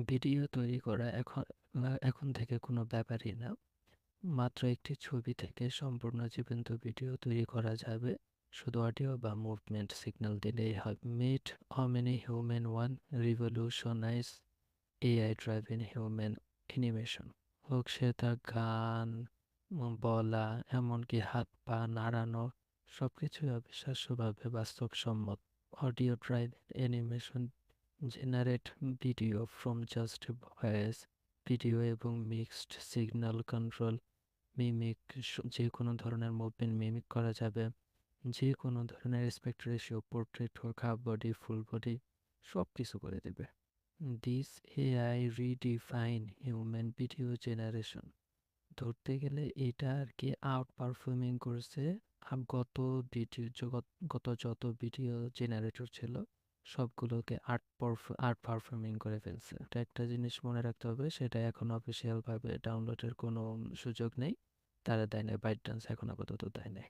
Video তৈরি করা এখন থেকে কোনো ব্যাপারই না। মাত্র একটি ছবি থেকে সম্পূর্ণ জীবন্ত ভিডিও তৈরি করা যাবে। শুধু অডিও বা মুভমেন্ট সিগন্যাল দিলেই হয়। Meet Omni Human One revolutionise AI driven human animation. হোক সেটা গান, বলা, এমনকি হাত পা নাড়ানো, সবকিছুই অবিশ্বাস্যভাবে বাস্তবসম্মত। Audio drive animation generate video from just voice, video এবং মিক্সড সিগন্যাল কন্ট্রোল, মিমিক, যে কোনো ধরনের মুভমেন্ট মিমিক করা যাবে, যে কোনো ধরনের অ্যাসপেক্ট রেশিও, পোর্ট্রেট হোক, হাফ বডি, ফুল বডি, সব কিছু করে দেবে। This AI redefine human video generation. ধরতে গেলে এটা আর কি আউট পারফর্মিং করছে গত ভিডিও গত যত ভিডিও জেনারেটর ছিল সবগুলোকে আর্ট পারফর্মিং করে ফেলছে। এটা একটা জিনিস মনে রাখতে হবে, সেটা এখন অফিসিয়াল ভাবে ডাউনলোডের কোনো সুযোগ নেই। তারা দেয় না, বাইট ডান্স এখন আপাতত দেয় না।